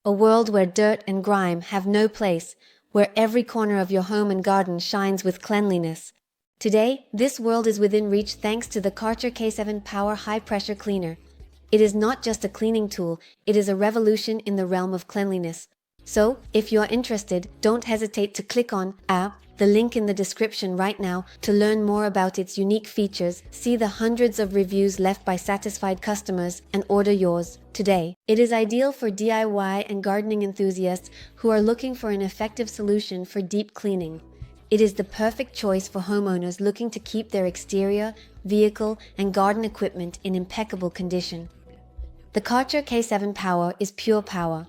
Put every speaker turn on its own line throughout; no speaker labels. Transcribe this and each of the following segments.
A world where dirt and grime have no place, where every corner of your home and garden shines with cleanliness. Today, this world is within reach thanks to the Kärcher K7 Power High Pressure Cleaner. It is not just a cleaning tool, it is a revolution in the realm of cleanliness. So, if you are interested, don't hesitate to click on the link in the description right now to learn more about its unique features, see the hundreds of reviews left by satisfied customers, and order yours today. It is ideal for DIY and gardening enthusiasts who are looking for an effective solution for deep cleaning. It is the perfect choice for homeowners looking to keep their exterior, vehicle, and garden equipment in impeccable condition. The Kärcher K7 Power is pure power.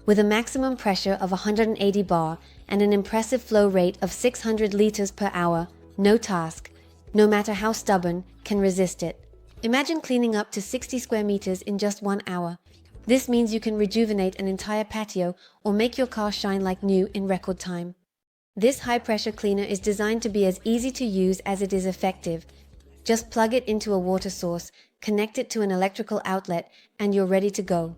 With a maximum pressure of 180 bar and an impressive flow rate of 600 liters per hour, no task, no matter how stubborn, can resist it. Imagine cleaning up to 60 square meters in just 1 hour. This means you can rejuvenate an entire patio or make your car shine like new in record time. This high-pressure cleaner is designed to be as easy to use as it is effective. Just plug it into a water source, connect it to an electrical outlet, and you're ready to go.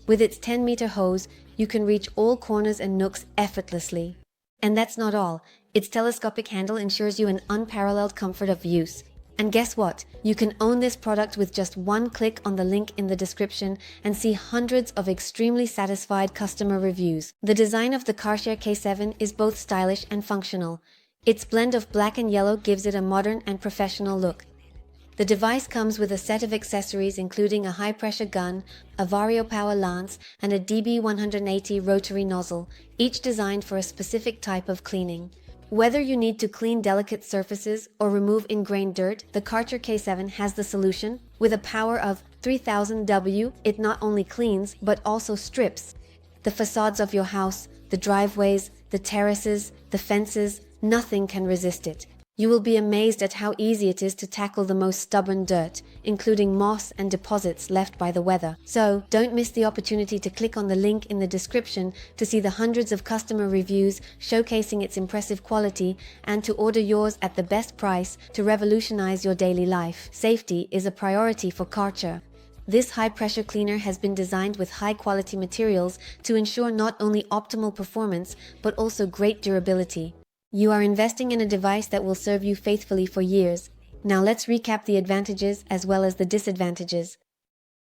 With its 10-meter hose, you can reach all corners and nooks effortlessly. And that's not all. Its telescopic handle ensures you an unparalleled comfort of use. And guess what? You can own this product with just one click on the link in the description and see hundreds of extremely satisfied customer reviews. The design of the Kärcher K7 is both stylish and functional. Its blend of black and yellow gives it a modern and professional look. The device comes with a set of accessories including a high-pressure gun, a Vario Power lance, and a DB180 rotary nozzle, each designed for a specific type of cleaning. Whether you need to clean delicate surfaces or remove ingrained dirt, the Kärcher K7 has the solution. With a power of 3000 W, it not only cleans, but also strips the facades of your house, the driveways, the terraces, the fences. Nothing can resist it. You will be amazed at how easy it is to tackle the most stubborn dirt, including moss and deposits left by the weather. So, don't miss the opportunity to click on the link in the description to see the hundreds of customer reviews showcasing its impressive quality and to order yours at the best price to revolutionize your daily life. Safety is a priority for Kärcher. This high-pressure cleaner has been designed with high-quality materials to ensure not only optimal performance, but also great durability. You are investing in a device that will serve you faithfully for years. Now let's recap the advantages as well as the disadvantages.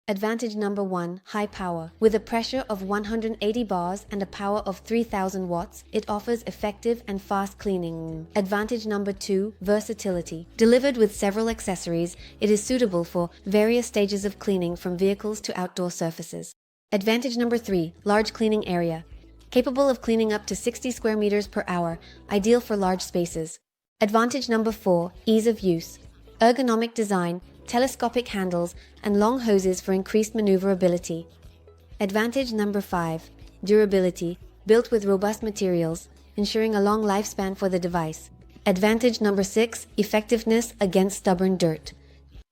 Advantage number 1, high power. With a pressure of 180 bars and a power of 3000 watts, it offers effective and fast cleaning. Advantage number 2, versatility. Delivered with several accessories, it is suitable for various stages of cleaning from vehicles to outdoor surfaces. Advantage number 3, large cleaning area. Capable of cleaning up to 60 square meters per hour, ideal for large spaces. Advantage number 4, ease of use. Ergonomic design, telescopic handles, and long hoses for increased maneuverability. Advantage number 5, durability, built with robust materials, ensuring a long lifespan for the device. Advantage number 6, effectiveness against stubborn dirt.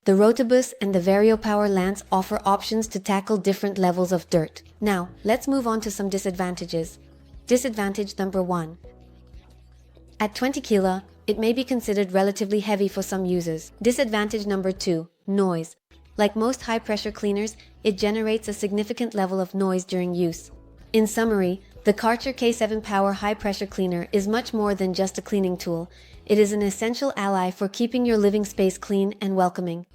The Rotobus and the Vario Power lance offer options to tackle different levels of dirt. Now, let's move on to some disadvantages. Disadvantage number 1. At 20 kg, it may be considered relatively heavy for some users. Disadvantage number 2, noise. Like most high-pressure cleaners, it generates a significant level of noise during use. In summary, the Kärcher K7 Power High-Pressure Cleaner is much more than just a cleaning tool. It is an essential ally for keeping your living space clean and welcoming.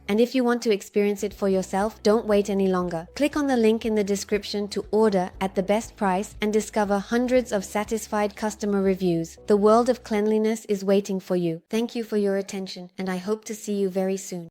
And if you want to experience it for yourself, don't wait any longer. Click on the link in the description to order at the best price and discover hundreds of satisfied customer reviews. The world of cleanliness is waiting for you. Thank you for your attention, and I hope to see you very soon.